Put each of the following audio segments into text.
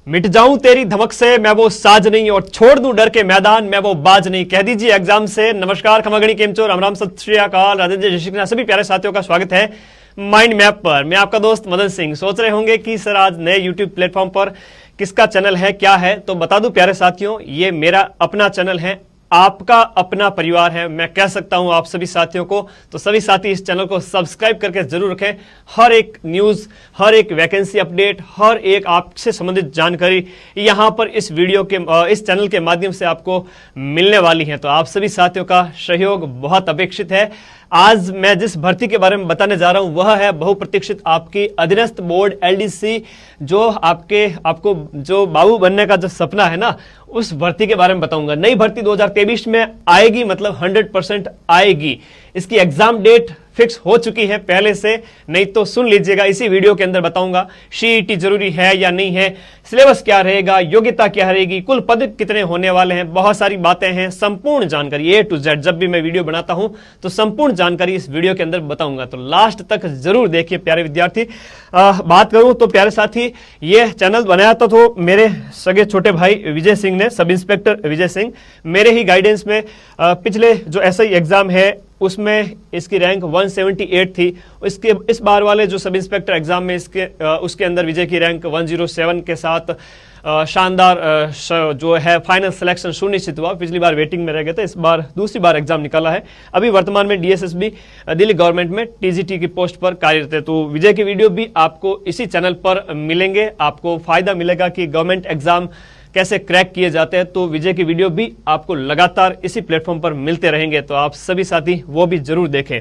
मिट जाऊं तेरी धमक से मैं वो साज नहीं और छोड़ दूं डर के मैदान मैं वो बाज नहीं। कह दीजिए एग्जाम से नमस्कार, खमागणी, केमचो, राम राम, सत श्री अकाल, राधे जय श्री कृष्ण। सभी प्यारे साथियों का स्वागत है माइंड मैप पर। मैं आपका दोस्त मदन सिंह। सोच रहे होंगे कि सर आज नए यूट्यूब प्लेटफॉर्म पर किसका चैनल है, क्या है, तो बता दूं प्यारे साथियों, ये मेरा अपना चैनल है, आपका अपना परिवार है। मैं कह सकता हूं आप सभी साथियों को, तो सभी साथी इस चैनल को सब्सक्राइब करके जरूर रखें। हर एक न्यूज, हर एक वैकेंसी अपडेट, हर एक आपसे संबंधित जानकारी यहां पर इस वीडियो के इस चैनल के माध्यम से आपको मिलने वाली है। तो आप सभी साथियों का सहयोग बहुत अपेक्षित है। आज मैं जिस भर्ती के बारे में बताने जा रहा हूं वह है बहुप्रतीक्षित आपकी अधीनस्थ बोर्ड एलडीसी, जो आपको जो बाबू बनने का जो सपना है ना, उस भर्ती के बारे में बताऊंगा। नई भर्ती 2023 में आएगी, मतलब 100% आएगी। इसकी एग्जाम डेट फिक्स हो चुकी है पहले से, नहीं तो सुन लीजिएगा, इसी वीडियो के अंदर बताऊंगा। सीईटी जरूरी है या नहीं है, सिलेबस क्या रहेगा, योग्यता क्या रहेगी, कुल पद कितने होने वाले हैं, बहुत सारी बातें हैं। संपूर्ण जानकारी A to Z, जब भी मैं वीडियो बनाता हूं तो संपूर्ण जानकारी इस वीडियो के अंदर बताऊंगा, तो लास्ट तक जरूर देखिए प्यारे विद्यार्थी। बात करूं तो प्यारे साथी, ये चैनल बनाया तो मेरे सगे छोटे भाई विजय सिंह ने, सब इंस्पेक्टर विजय सिंह, मेरे ही गाइडेंस में पिछले जो एसआई एग्जाम है उसमें इसकी रैंक 178 थी। इसके इस बार वाले जो सब इंस्पेक्टर एग्जाम में उसके अंदर विजय की रैंक 107 के साथ शानदार जो है फाइनल सिलेक्शन सुनिश्चित हुआ। पिछली बार वेटिंग में रह गए थे, इस बार दूसरी बार एग्जाम निकाला है। अभी वर्तमान में डीएसएसबी दिल्ली गवर्नमेंट में टीजीटी की पोस्ट पर कार्यरत है। तो विजय के वीडियो भी आपको इसी चैनल पर मिलेंगे। आपको फायदा मिलेगा कि गवर्नमेंट एग्जाम कैसे क्रैक किए जाते हैं, तो विजय की वीडियो भी आपको लगातार इसी प्लेटफॉर्म पर मिलते रहेंगे, तो आप सभी साथी वो भी जरूर देखें।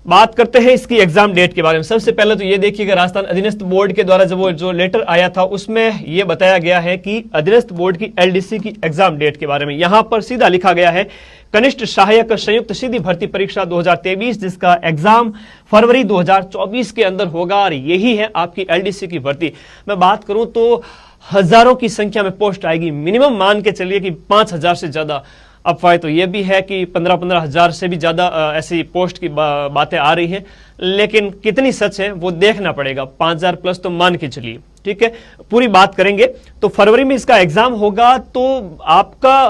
बात करते हैं इसकी एग्जाम डेट के बारे में। सबसे पहले तो ये देखिएगा, राजस्थान अधीनस्थ बोर्ड के द्वारा जो लेटर आया था उसमें यह बताया गया है कि अधीनस्थ बोर्ड की एलडीसी की एग्जाम डेट के बारे में यहां पर सीधा लिखा गया है, कनिष्ठ सहायक संयुक्त सीधी भर्ती परीक्षा 2023, जिसका एग्जाम फरवरी 2024 के अंदर होगा, और यही है आपकी एलडीसी की भर्ती। मैं बात करूं तो हजारों की संख्या में पोस्ट आएगी, मिनिमम मान के चलिए कि 5000 से ज्यादा। अफवाह तो यह भी है कि 15-15 हजार से भी ज्यादा ऐसी पोस्ट की बातें आ रही हैं, लेकिन कितनी सच है वो देखना पड़ेगा। 5000 प्लस तो मान के चलिए, ठीक है। पूरी बात करेंगे तो फरवरी में इसका एग्जाम होगा, तो आपका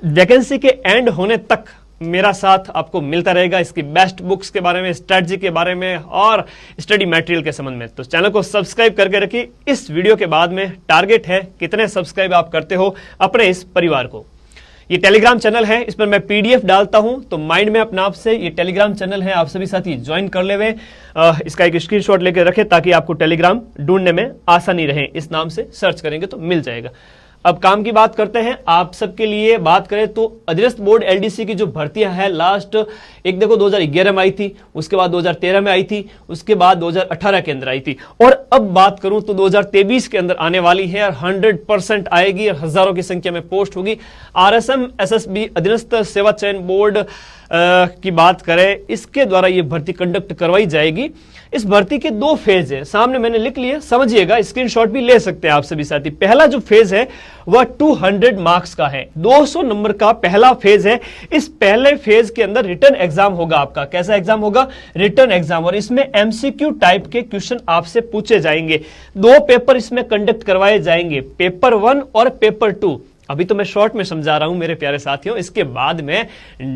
वैकेंसी के एंड होने तक मेरा साथ आपको मिलता रहेगा इसकी बेस्ट बुक्स के बारे में, स्ट्रेटजी के बारे में और स्टडी मटेरियल के संबंध में। तो चैनल को सब्सक्राइब करके रखिए। इस वीडियो के बाद में टारगेट है कितने सब्सक्राइब आप करते हो अपने इस परिवार को। ये टेलीग्राम चैनल है, इस पर मैं पीडीएफ डालता हूं, तो माइंड में अपना आपसे ये टेलीग्राम चैनल है, आप सभी साथी ज्वाइन कर ले हुए। इसका एक स्क्रीनशॉट लेकर रखें ताकि आपको टेलीग्राम ढूंढने में आसानी रहे। इस नाम से सर्च करेंगे तो मिल जाएगा। अब काम की बात करते हैं। आप सबके लिए बात करें तो अधीनस्थ बोर्ड एलडीसी की जो भर्तियां है, लास्ट एक देखो 2011 में आई थी, उसके बाद 2013 में आई थी, उसके बाद 2018 के अंदर आई थी, और अब बात करूं तो 2023 के अंदर आने वाली है और 100% आएगी और हजारों की संख्या में पोस्ट होगी। आरएसएम एसएसबी अधीनस्थ सेवा चयन बोर्ड की बात करें, इसके द्वारा यह भर्ती कंडक्ट करवाई जाएगी। इस भर्ती के 2 फेज है, सामने मैंने लिख लिए, समझिएगा, स्क्रीनशॉट भी ले सकते हैं आप सभी साथी। पहला जो फेज है वह 200 मार्क्स का है, 200 नंबर का पहला फेज है। इस पहले फेज के अंदर रिटर्न एग्जाम होगा आपका। कैसा एग्जाम होगा? रिटर्न एग्जाम, और इसमें एमसीक्यू टाइप के क्वेश्चन आपसे पूछे जाएंगे। 2 पेपर इसमें कंडक्ट करवाए जाएंगे, पेपर 1 और पेपर 2। अभी तो मैं शॉर्ट में समझा रहा हूं मेरे प्यारे साथियों, इसके बाद में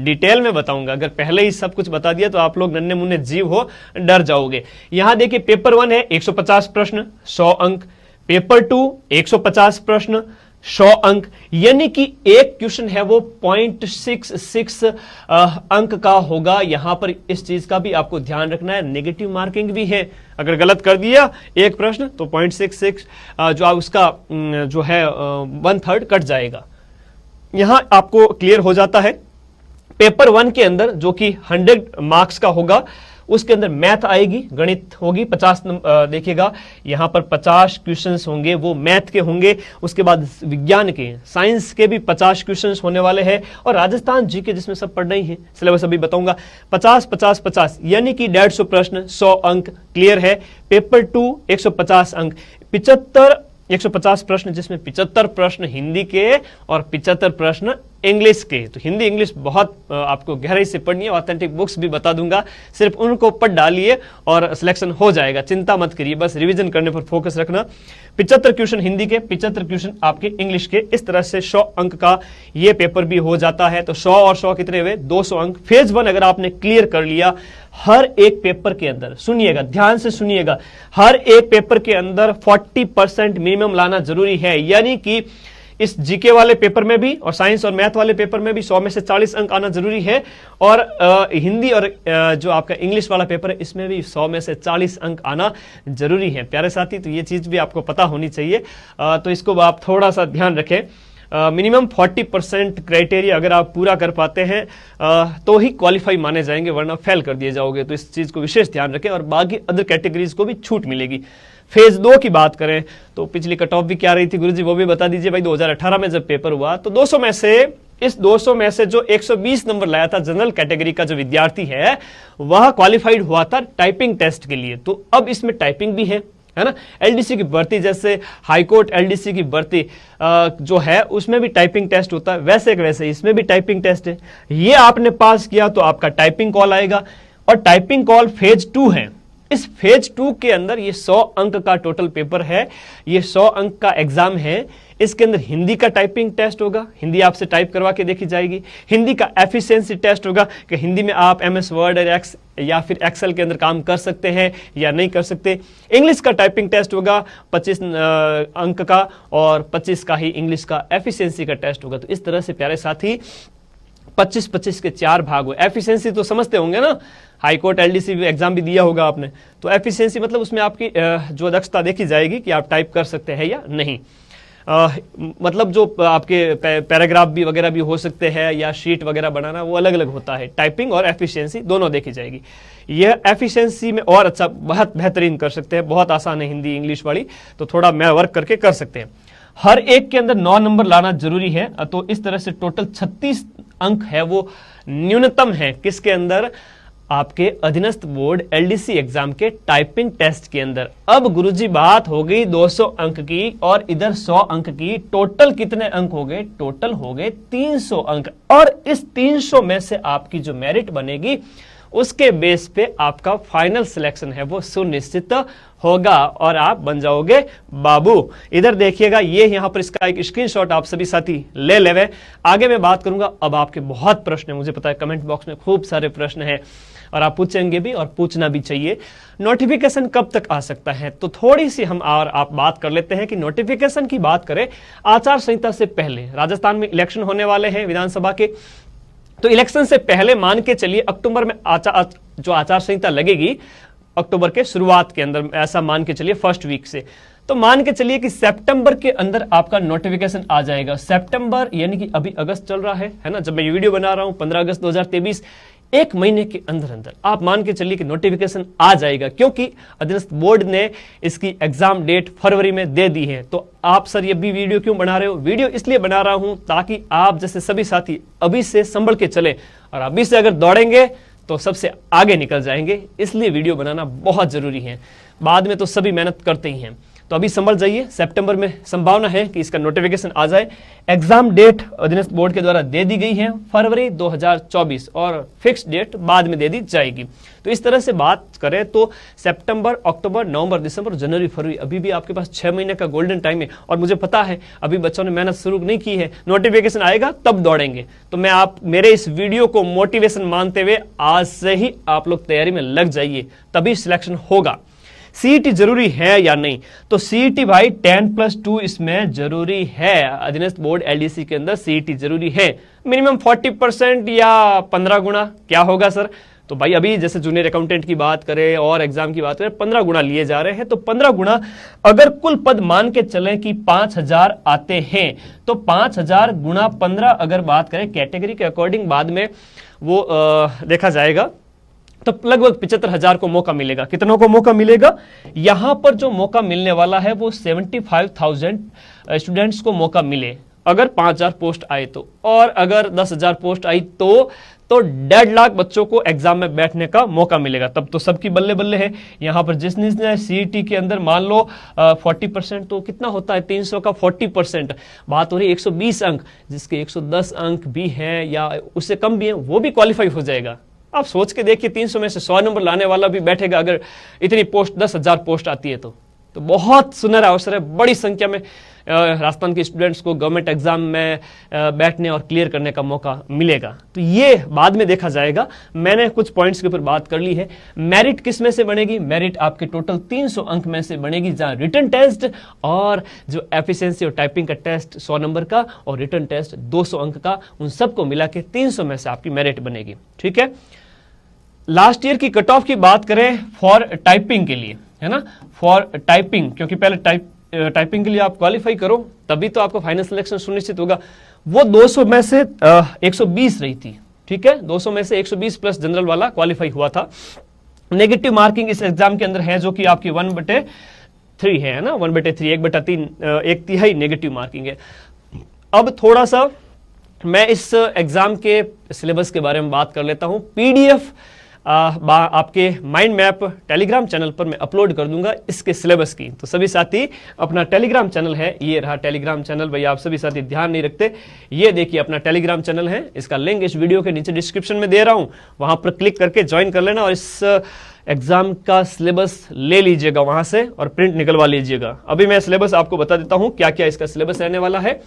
डिटेल में बताऊंगा। अगर पहले ही सब कुछ बता दिया तो आप लोग नन्हे मुन्ने जीव हो, डर जाओगे। यहां देखिए, पेपर 1 है 150 प्रश्न 100 अंक, पेपर 2 150 प्रश्न 100 अंक, यानी कि एक क्वेश्चन है वो 0.66 अंक का होगा। यहां पर इस चीज का भी आपको ध्यान रखना है, नेगेटिव मार्किंग भी है। अगर गलत कर दिया एक प्रश्न तो 0.66 जो उसका जो है 1/3 कट जाएगा। यहां आपको क्लियर हो जाता है। पेपर 1 के अंदर जो कि 100 मार्क्स का होगा, उसके अंदर मैथ आएगी, गणित होगी 50। देखिएगा यहां पर 50 क्वेश्चंस होंगे, वो मैथ के होंगे। उसके बाद विज्ञान के, साइंस के भी 50 क्वेश्चंस होने वाले हैं, और राजस्थान जीके जिसमें सब पढ़ना ही है, सिलेबस अभी बताऊंगा। 50-50-50 यानी कि 150 प्रश्न 100 अंक क्लियर है। पेपर 2 150 अंक, 150 प्रश्न, जिसमें 75 प्रश्न हिंदी के और 75 प्रश्न इंग्लिश के। तो हिंदी इंग्लिश बहुत आपको गहराई से पढ़नी है, ऑथेंटिक बुक्स भी बता दूंगा, सिर्फ उनको पढ़ डालिए और सिलेक्शन हो जाएगा, चिंता मत करिए, बस रिवीजन करने पर फोकस रखना। 75 क्वेश्चन हिंदी के, 75 क्वेश्चन आपके इंग्लिश के, इस तरह से 100 अंक का ये पेपर भी हो जाता है। तो 100 और 100 कितने हुए, 200 अंक। फेज 1 अगर आपने क्लियर कर लिया, हर एक पेपर के अंदर, सुनिएगा ध्यान से सुनिएगा, हर एक पेपर के अंदर 40% मिनिमम लाना जरूरी है। यानी कि इस जीके वाले पेपर में भी और साइंस और मैथ वाले पेपर में भी 100 में से 40 अंक आना जरूरी है, और हिंदी और जो आपका इंग्लिश वाला पेपर है इसमें भी 100 में से 40 अंक आना जरूरी है प्यारे साथी। तो ये चीज भी आपको पता होनी चाहिए, तो इसको आप थोड़ा सा ध्यान रखें। मिनिमम 40% क्राइटेरिया अगर आप पूरा कर पाते हैं तो ही क्वालिफाई माने जाएंगे, वरना फेल कर दिए जाओगे। तो इस चीज को विशेष ध्यान रखें, और बाकी अदर कैटेगरीज को भी छूट मिलेगी। फेज 2 की बात करें तो पिछली कट ऑफ भी क्या रही थी गुरुजी, वो भी बता दीजिए भाई। 2018 में जब पेपर हुआ तो 200 में से, इस 200 में से जो 120 नंबर लाया था जनरल कैटेगरी का जो विद्यार्थी है, वह क्वालिफाइड हुआ था टाइपिंग टेस्ट के लिए। तो अब इसमें टाइपिंग भी है ना। एलडीसी की भर्ती, जैसे हाईकोर्ट एलडीसी की भर्ती जो है उसमें भी टाइपिंग टेस्ट होता है, वैसे इसमें भी टाइपिंग टेस्ट है। ये आपने पास किया तो आपका टाइपिंग कॉल आएगा, और टाइपिंग कॉल फेज 2 है। इस फेज 2 के अंदर ये 100 अंक का टोटल पेपर है, ये 100 अंक का एग्जाम है। इसके अंदर हिंदी का टाइपिंग टेस्ट होगा, हिंदी आपसे टाइप करवा के देखी जाएगी। हिंदी का एफिशिएंसी टेस्ट होगा कि हिंदी में आप एमएस वर्ड या फिर एक्सेल के अंदर काम कर सकते हैं या नहीं कर सकते। इंग्लिश का टाइपिंग टेस्ट होगा 25 अंक का, और 25 का ही इंग्लिश का एफिशिएंसी का टेस्ट होगा। तो इस तरह से प्यारे साथी 25-25 के 4 भाग हुए। एफिशिएंसी तो समझते होंगे ना, हाईकोर्ट एलडीसी एग्जाम भी दिया होगा आपने। तो एफिशिएंसी मतलब उसमें आपकी जो दक्षता देखी जाएगी कि आप टाइप कर सकते हैं या नहीं। मतलब जो आपके पैराग्राफ भी वगैरह भी हो सकते हैं, या शीट वगैरह बनाना, वो अलग अलग होता है। टाइपिंग और एफिशिएंसी दोनों देखी जाएगी। यह एफिशिएंसी में और अच्छा, बहुत बेहतरीन कर सकते हैं, बहुत आसान है हिंदी इंग्लिश वाली, तो थोड़ा मैं वर्क करके कर सकते हैं। हर एक के अंदर 9 नंबर लाना जरूरी है। तो इस तरह से टोटल 36 अंक है वो न्यूनतम है किसके अंदर, आपके अधीनस्थ बोर्ड एलडीसी एग्जाम के टाइपिंग टेस्ट के अंदर। अब गुरुजी बात हो गई 200 अंक की और इधर 100 अंक की। टोटल कितने अंक हो गए, टोटल हो गए 300 अंक, और इस 300 में से आपकी जो मेरिट बनेगी उसके बेस पे आपका फाइनल सिलेक्शन है वो सुनिश्चित होगा, और आप बन जाओगे बाबू। इधर देखिएगा, ये यहां पर इसका एक स्क्रीनशॉट आप सभी साथी ले लेवे। आगे मैं बात करूंगा। अब आपके बहुत प्रश्न है, मुझे पता है कमेंट बॉक्स में खूब सारे प्रश्न हैं, और आप पूछेंगे भी और पूछना भी चाहिए। नोटिफिकेशन कब तक आ सकता है, तो थोड़ी सी हम और आप बात कर लेते हैं कि नोटिफिकेशन की बात करें आचार संहिता से पहले। राजस्थान में इलेक्शन होने वाले हैं विधानसभा के, तो इलेक्शन से पहले मान के चलिए अक्टूबर में जो आचार संहिता लगेगी, अक्टूबर के शुरुआत के अंदर, ऐसा मान के चलिए फर्स्ट वीक से। तो मान के चलिए कि सितंबर के अंदर आपका नोटिफिकेशन आ जाएगा। सितंबर यानी कि अभी अगस्त चल रहा है ना, जब मैं ये वीडियो बना रहा हूं 15 अगस्त 2023, एक महीने के अंदर अंदर आप मान के चलिए कि नोटिफिकेशन आ जाएगा, क्योंकि अधीनस्थ बोर्ड ने इसकी एग्जाम डेट फरवरी में दे दी है। तो आप सर ये भी वीडियो क्यों बना रहे हो, वीडियो इसलिए बना रहा हूं ताकि आप जैसे सभी साथी अभी से संभल के चले, और अभी से अगर दौड़ेंगे तो सबसे आगे निकल जाएंगे। इसलिए वीडियो बनाना बहुत जरूरी है, बाद में तो सभी मेहनत करते ही हैं। तो अभी संभल जाइए, सितंबर में संभावना है कि इसका नोटिफिकेशन आ जाए। एग्जाम डेट अधीनस्थ बोर्ड के द्वारा दे दी गई है फरवरी 2024, और फिक्स डेट बाद में दे दी जाएगी। तो इस तरह से बात करें तो सितंबर, अक्टूबर, नवंबर, दिसंबर, जनवरी, फरवरी, अभी भी आपके पास 6 महीने का गोल्डन टाइम है। और मुझे पता है अभी बच्चों ने मेहनत शुरू नहीं की है, नोटिफिकेशन आएगा तब दौड़ेंगे। तो मैं आप मेरे इस वीडियो को मोटिवेशन मानते हुए आज से ही आप लोग तैयारी में लग जाइए, तभी सिलेक्शन होगा। सीईटी जरूरी है या नहीं, तो सीईटी भाई 10+2 इसमें जरूरी है। अधीनस्थ बोर्ड एलडीसी के अंदर सीईटी जरूरी है। मिनिमम 40% या 15 गुना क्या होगा सर, तो भाई अभी जैसे जूनियर अकाउंटेंट की बात करें और एग्जाम की बात करें 15 गुना लिए जा रहे हैं। तो 15 गुना अगर कुल पद मान के चलें कि 5000 आते हैं, तो 5000 गुना 15 अगर बात करें कैटेगरी के अकॉर्डिंग बाद में वो देखा जाएगा, तो लगभग 75,000 को मौका मिलेगा। कितनों को मौका मिलेगा, यहां पर जो मौका मिलने वाला है वो 75,000 स्टूडेंट्स को मौका मिले। अगर 5,000 पोस्ट आए तो, और अगर 10,000 पोस्ट आई तो 1.5 लाख बच्चों को एग्जाम में बैठने का मौका मिलेगा। तब तो सबकी बल्ले बल्ले है। यहां पर जिसने सीईटी के अंदर मान लो 40%, तो कितना होता है 300 का 40%, बात हो रही है 120 अंक, जिसके 110 अंक भी हैं या उससे कम भी हैं, वो भी क्वालिफाई हो जाएगा। आप सोच के देखिए 300 में से 100 नंबर लाने वाला भी बैठेगा अगर इतनी पोस्ट 10,000 पोस्ट आती है तो बहुत सुनहरा अवसर है। बड़ी संख्या में राजस्थान के स्टूडेंट्स को गवर्नमेंट एग्जाम में बैठने और क्लियर करने का मौका मिलेगा। तो ये बाद में देखा जाएगा। मैंने कुछ पॉइंट्स के ऊपर बात कर ली है। मेरिट किस में से बनेगी? मेरिट आपके टोटल 300 अंक में से बनेगी, जहां रिटन टेस्ट और जो एफिशिएंसी और टाइपिंग का टेस्ट 100 नंबर का और रिटन टेस्ट 200 अंक का, उन सबको मिला के 300 में से आपकी मेरिट बनेगी। ठीक है। लास्ट ईयर की कट ऑफ की बात करें फॉर टाइपिंग के लिए, है ना, फॉर टाइपिंग, क्योंकि पहले टाइपिंग के लिए आप क्वालिफाई करो तभी तो आपको फाइनल सिलेक्शन सुनिश्चित होगा। वो 200 में से 120 रही थी। ठीक है, 200 में से 120 प्लस जनरल वाला क्वालिफाई हुआ था। नेगेटिव मार्किंग इस एग्जाम के अंदर है, जो कि आपकी 1/3 है ना, 1/3, 1/3, 1/3 नेगेटिव मार्किंग है। अब थोड़ा सा मैं इस एग्जाम के सिलेबस के बारे में बात कर लेता हूं। पीडीएफ आपके माइंड मैप टेलीग्राम चैनल पर मैं अपलोड कर दूंगा इसके सिलेबस की। तो सभी साथी अपना टेलीग्राम चैनल है, ये रहा टेलीग्राम चैनल। भैया आप सभी साथी ध्यान नहीं रखते, ये देखिए अपना टेलीग्राम चैनल है, इसका लिंक इस वीडियो के नीचे डिस्क्रिप्शन में दे रहा हूं, वहां पर क्लिक करके ज्वाइन कर लेना और इस एग्जाम का सिलेबस ले लीजिएगा वहां से और प्रिंट निकलवा लीजिएगा। अभी मैं सिलेबस आपको बता देता हूं क्या क्या इसका सिलेबस रहने वाला है।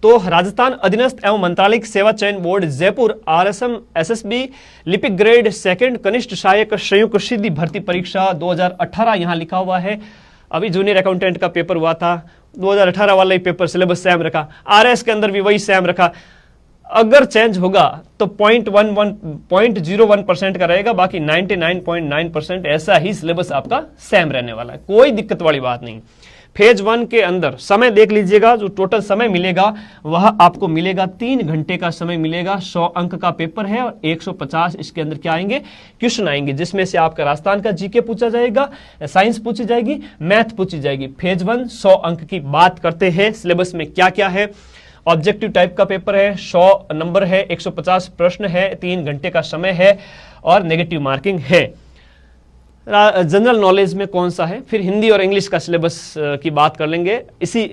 तो राजस्थान अधीनस्थ एवं मंत्रालयिक सेवा चयन बोर्ड जयपुर आरएसएम एसएसबी लिपिक ग्रेड 2 कनिष्ठ सहायक संयुक्त सीधी भर्ती परीक्षा 2018 यहां लिखा हुआ है। अभी जूनियर अकाउंटेंट का पेपर हुआ था, 2018 वाला ही पेपर, सिलेबस सेम रखा, आरएस के अंदर भी वही सेम रखा। अगर चेंज होगा तो 0.01% का रहेगा, बाकी 99.9% ऐसा ही सिलेबस आपका सेम रहने वाला है, कोई दिक्कत वाली बात नहीं। फेज 1 के अंदर समय देख लीजिएगा, जो टोटल समय मिलेगा वह आपको मिलेगा 3 घंटे का समय मिलेगा। 100 अंक का पेपर है और 150 इसके अंदर क्या आएंगे, क्वेश्चन आएंगे, जिसमें से आपका राजस्थान का जीके पूछा जाएगा, साइंस पूछी जाएगी, मैथ पूछी जाएगी। फेज 1 100 अंक की बात करते हैं। सिलेबस में क्या क्या है? ऑब्जेक्टिव टाइप का पेपर है, 100 नंबर है, 150 प्रश्न है, 3 घंटे का समय है और नेगेटिव मार्किंग है। जनरल नॉलेज में कौन सा है, फिर हिंदी और इंग्लिश का सिलेबस की बात कर लेंगे इसी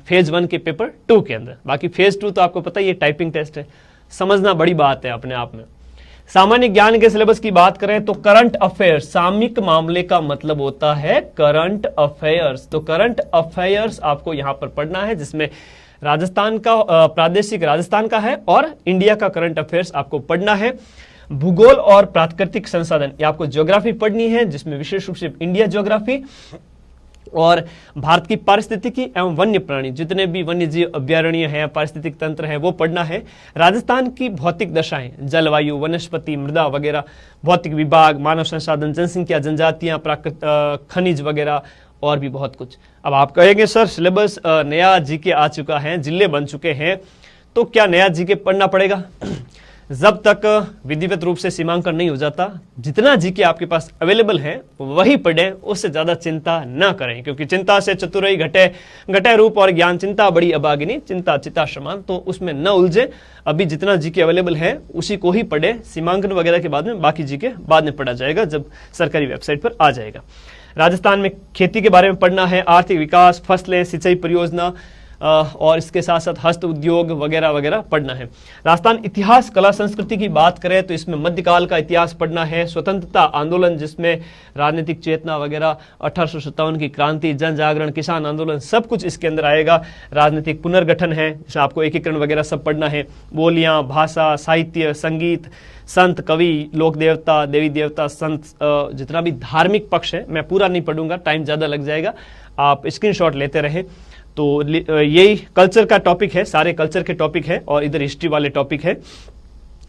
फेज 1 के पेपर 2 के अंदर। बाकी फेज 2 तो आपको पता ही है, टाइपिंग टेस्ट है, समझना बड़ी बात है अपने आप में। सामान्य ज्ञान के सिलेबस की बात करें तो करंट अफेयर्स, सामयिक मामले का मतलब होता है करंट अफेयर्स। तो करंट अफेयर्स आपको यहां पर पढ़ना है, जिसमें राजस्थान का प्रादेशिक राजस्थान का है और इंडिया का करंट अफेयर्स आपको पढ़ना है। भूगोल और प्राकृतिक संसाधन, ये आपको ज्योग्राफी पढ़नी है, जिसमें विशेष रूप से इंडिया ज्योग्राफी और भारत की पारिस्थितिकी एवं वन्य प्राणी, जितने भी वन्य जीव अभ्यारण्य हैं, पारिस्थितिक तंत्र है, वो पढ़ना है। राजस्थान की भौतिक दशाएं, जलवायु, वनस्पति, मृदा वगैरह, भौतिक विभाग, मानव संसाधन, जनसंख्या, जनजातियां, खनिज वगैरह और भी बहुत कुछ। अब आप कहेंगे सर सिलेबस नया जीके आ चुका है, जिले बन चुके हैं, तो क्या नया जीके पढ़ना पड़ेगा? जब तक विधिवत रूप से सीमांकन नहीं हो जाता, जितना जीके आपके पास अवेलेबल है वही पढ़ें, उससे ज्यादा चिंता न करें, क्योंकि चिंता से चतुराई घटे रूप और ज्ञान, चिंता बड़ी अभागिनी, चिंता चिता समान, तो उसमें न उलझे। अभी जितना जीके अवेलेबल है उसी को ही पढ़े, सीमांकन वगैरह के बाद में बाकी जीके बाद में पढ़ा जाएगा जब सरकारी वेबसाइट पर आ जाएगा। राजस्थान में खेती के बारे में पढ़ना है, आर्थिक विकास, फसलें, सिंचाई परियोजना और इसके साथ साथ हस्त उद्योग वगैरह वगैरह पढ़ना है। राजस्थान इतिहास, कला, संस्कृति की बात करें तो इसमें मध्यकाल का इतिहास पढ़ना है, स्वतंत्रता आंदोलन जिसमें राजनीतिक चेतना वगैरह, 1857 की क्रांति, जन जागरण, किसान आंदोलन, सब कुछ इसके अंदर आएगा। राजनीतिक पुनर्गठन है, जिसमें आपको एकीकरण वगैरह सब पढ़ना है। बोलियां, भाषा, साहित्य, संगीत, संत, कवि, लोक देवता, देवी देवता, संत, जितना भी धार्मिक पक्ष है, मैं पूरा नहीं पढ़ूंगा, टाइम ज्यादा लग जाएगा, आप स्क्रीनशॉट लेते रहे। तो यही कल्चर का टॉपिक है, सारे कल्चर के टॉपिक है और इधर हिस्ट्री वाले टॉपिक है।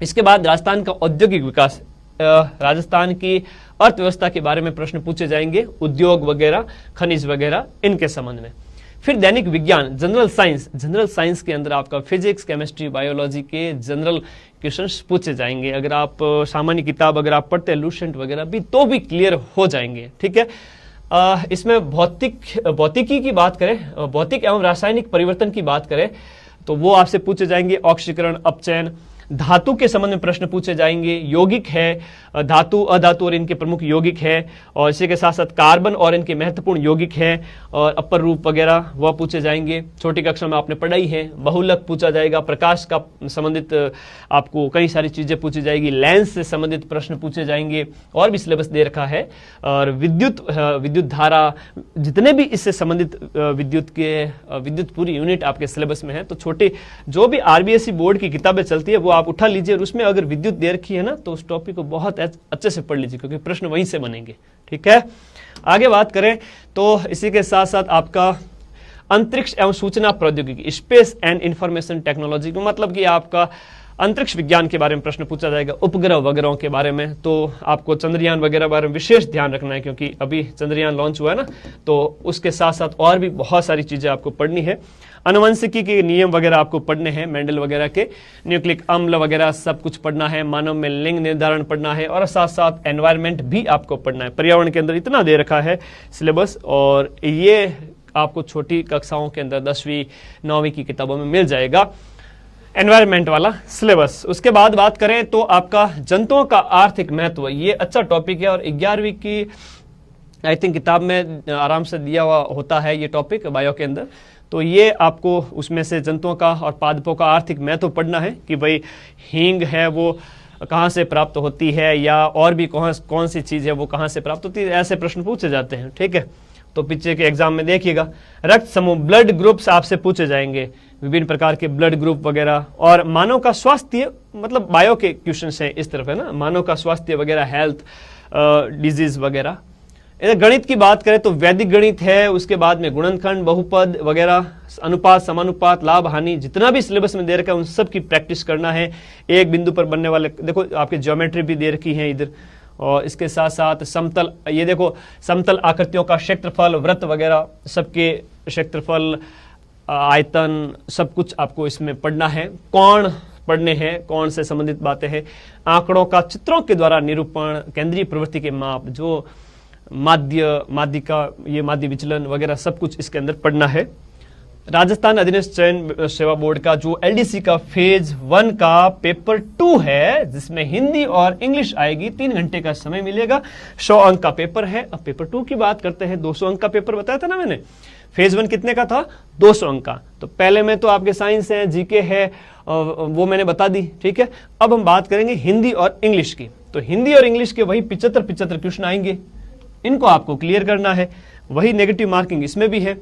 इसके बाद राजस्थान का औद्योगिक विकास, राजस्थान की अर्थव्यवस्था के बारे में प्रश्न पूछे जाएंगे, उद्योग वगैरह, खनिज वगैरह, इनके संबंध में। फिर दैनिक विज्ञान, जनरल साइंस, जनरल साइंस के अंदर आपका फिजिक्स, केमिस्ट्री, बायोलॉजी के जनरल क्वेश्चंस पूछे जाएंगे। अगर आप सामान्य किताब अगर आप पढ़ते हैं, लूसेंट वगैरह भी, तो भी क्लियर हो जाएंगे। ठीक है। इसमें भौतिकी की बात करें, भौतिक एवं रासायनिक परिवर्तन की बात करें तो वो आपसे पूछे जाएंगे। ऑक्सीकरण, अपचयन, धातु के संबंध में प्रश्न पूछे जाएंगे। यौगिक है, धातु, अधातु और इनके प्रमुख यौगिक है, और इसी के साथ साथ कार्बन और इनके महत्वपूर्ण यौगिक हैं, और अपर रूप वगैरह वह पूछे जाएंगे। छोटी कक्षा में आपने पढ़ाई है। बहुलक पूछा जाएगा, प्रकाश का संबंधित आपको कई सारी चीजें पूछी जाएगी, लेंस से संबंधित प्रश्न पूछे जाएंगे, और भी सिलेबस दे रखा है। और विद्युत धारा, जितने भी इससे संबंधित विद्युत पूरी यूनिट आपके सिलेबस में है। तो छोटे जो भी आरबीएसई बोर्ड की किताबें चलती है वो आप उठा लीजिए, और उसमें अगर विद्युत दे रखी है ना तो उस टॉपिक को बहुत अच्छे से पढ़ लीजिए, क्योंकि प्रश्न वहीं से बनेंगे। ठीक है, आगे बात करें तो इसी के साथ साथ आपका अंतरिक्ष एवं सूचना प्रौद्योगिकी, स्पेस एंड इंफॉर्मेशन टेक्नोलॉजी, मतलब कि आपका अंतरिक्ष विज्ञान के बारे में प्रश्न पूछा जाएगा, उपग्रह वगैरह के बारे में। तो आपको चंद्रयान वगैरह बारे में विशेष ध्यान रखना है, क्योंकि अभी चंद्रयान लॉन्च हुआ है ना, तो उसके साथ साथ और भी बहुत सारी चीजें आपको पढ़नी है। अनुवंशिकी के नियम वगैरह आपको पढ़ने हैं, मेंडल वगैरह के, न्यूक्लिक अम्ल वगैरह सब कुछ पढ़ना है, मानव में लिंग निर्धारण पढ़ना है, और साथ साथ एनवायरमेंट भी आपको पढ़ना है। पर्यावरण के अंदर इतना दे रखा है सिलेबस, और ये आपको छोटी कक्षाओं के अंदर 10वीं 9वीं की किताबों में मिल जाएगा, एनवायरमेंट वाला सिलेबस। उसके बाद बात करें तो आपका जंतुओं का आर्थिक महत्व, ये अच्छा टॉपिक है, और 11वीं की आई थिंक किताब में आराम से दिया हुआ होता है ये टॉपिक बायो के अंदर। तो ये आपको उसमें से जंतुओं का और पादपों का आर्थिक महत्व पढ़ना है, कि भाई हींग है वो कहाँ से प्राप्त होती है, या और भी कौन सी चीज़ है वो कहाँ से प्राप्त होती है, ऐसे प्रश्न पूछे जाते हैं। ठीक है, तो पीछे के एग्जाम में देखिएगा। रक्त समूह, ब्लड ग्रुप्स आपसे पूछे जाएंगे, विभिन्न प्रकार के ब्लड ग्रुप वगैरह। और मानव का स्वास्थ्य, मतलब बायो के क्वेश्चन है इस तरफ है ना, मानव का स्वास्थ्य वगैरह, हेल्थ, डिजीज वगैरह। इधर गणित की बात करें तो वैदिक गणित है, उसके बाद में गुणनखंड, बहुपद वगैरह, अनुपात, समानुपात, लाभ हानि, जितना भी सिलेबस में दे रखा है उन सब की प्रैक्टिस करना है। एक बिंदु पर बनने वाले, देखो आपके ज्योमेट्री भी दे रखी है इधर, और इसके साथ साथ समतल, ये देखो समतल आकृतियों का क्षेत्रफल, वृत्त वगैरह सबके क्षेत्रफल, आयतन, सब कुछ आपको इसमें पढ़ना है। कोण पढ़ने हैं, कोण से संबंधित बातें हैं। आंकड़ों का चित्रों के द्वारा निरूपण, केंद्रीय प्रवृत्ति के माप, जो माध्यिका, ये माध्य विचलन वगैरह सब कुछ इसके अंदर पढ़ना है। राजस्थान अधीनस्थ चयन सेवा बोर्ड का जो एलडीसी का फेज 1 का पेपर 2 है, जिसमें हिंदी और इंग्लिश आएगी, 3 घंटे का समय मिलेगा, 100 अंक का पेपर है। अब पेपर 2 की बात करते हैं, 200 अंक का पेपर बताया था ना मैंने। फेज 1 कितने का था? 200 अंक का। तो पहले में तो आपके साइंस है, जीके है, वो मैंने बता दी। ठीक है, अब हम बात करेंगे हिंदी और इंग्लिश की। तो हिंदी और इंग्लिश के वही 75 क्वेश्चन आएंगे, इनको आपको क्लियर करना है। वही नेगेटिव मार्किंग इसमें भी है।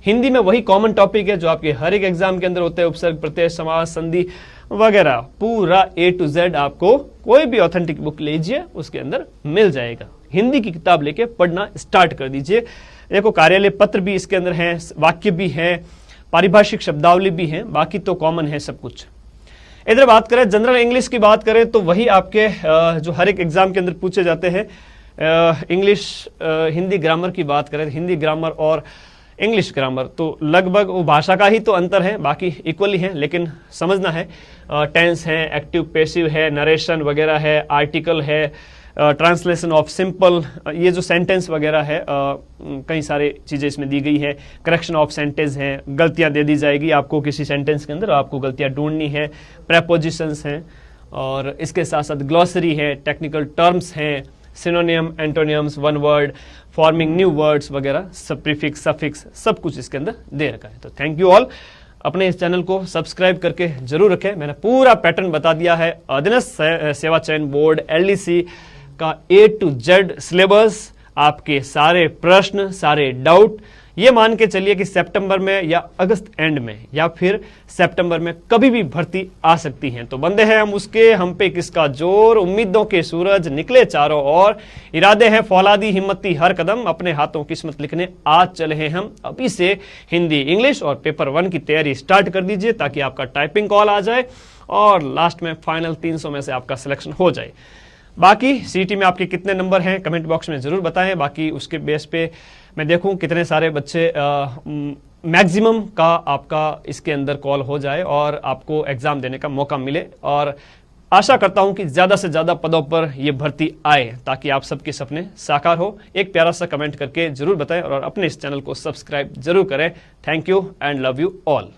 हिंदी में वही कॉमन टॉपिक है जो आपके हर एक एग्जाम के अंदर होते हैं, उपसर्ग, प्रत्यय, समास, संधि वगैरह, पूरा A to Z आपको कोई भी ऑथेंटिक बुक लीजिए उसके अंदर मिल जाएगा। हिंदी की किताब लेके पढ़ना स्टार्ट कर दीजिए। देखो कार्यालय पत्र भी इसके अंदर है, वाक्य भी है, पारिभाषिक शब्दावली भी है, बाकी तो कॉमन है सब कुछ। इधर बात करें जनरल इंग्लिश की बात करें तो वही आपके जो हर एक एग्जाम के अंदर पूछे जाते हैं। इंग्लिश, हिंदी ग्रामर की बात करें, हिंदी ग्रामर और इंग्लिश ग्रामर तो लगभग वो भाषा का ही तो अंतर है, बाकी इक्वली है, लेकिन समझना है। टेंस है, एक्टिव पैसिव है, नरेशन वगैरह है, आर्टिकल है, ट्रांसलेशन ऑफ सिंपल, ये जो सेंटेंस वगैरह है, कई सारे चीज़ें इसमें दी गई है। करेक्शन ऑफ सेंटेंस है, गलतियां दे दी जाएगी आपको किसी सेंटेंस के अंदर, आपको गलतियां ढूंढनी है। प्रेपोजिशंस हैं, और इसके साथ साथ ग्लॉसरी है, टेक्निकल टर्म्स हैं, सिनोनियम, एंटोनियम्स, one word, forming new words वगैरह, सब प्रीफिक्स, सफिक्स, सब कुछ इसके अंदर दे रखा है। तो थैंक यू ऑल, अपने इस चैनल को सब्सक्राइब करके जरूर रखें। मैंने पूरा पैटर्न बता दिया है। अधीनस्थ सेवा चयन बोर्ड एलडीसी का A to Z सिलेबस, आपके सारे प्रश्न, सारे डाउट, ये मान के चलिए कि सितंबर में या अगस्त एंड में या फिर सितंबर में कभी भी भर्ती आ सकती है। तो बंदे हैं हम उसके, हम पे किसका जोर, उम्मीदों के सूरज निकले चारों ओर, इरादे हैं फौलादी, हिम्मती हर कदम, अपने हाथों किस्मत लिखने आज चले हैं हम। अभी से हिंदी, इंग्लिश और पेपर 1 की तैयारी स्टार्ट कर दीजिए, ताकि आपका टाइपिंग कॉल आ जाए और लास्ट में फाइनल 300 में से आपका सिलेक्शन हो जाए। बाकी सीटी में आपके कितने नंबर हैं कमेंट बॉक्स में ज़रूर बताएं। बाकी उसके बेस पे मैं देखूं कितने सारे बच्चे मैक्सिमम का आपका इसके अंदर कॉल हो जाए और आपको एग्ज़ाम देने का मौका मिले। और आशा करता हूं कि ज़्यादा से ज़्यादा पदों पर ये भर्ती आए, ताकि आप सबके सपने साकार हो। एक प्यारा सा कमेंट करके ज़रूर बताएं और अपने इस चैनल को सब्सक्राइब ज़रूर करें। Thank you and love you all.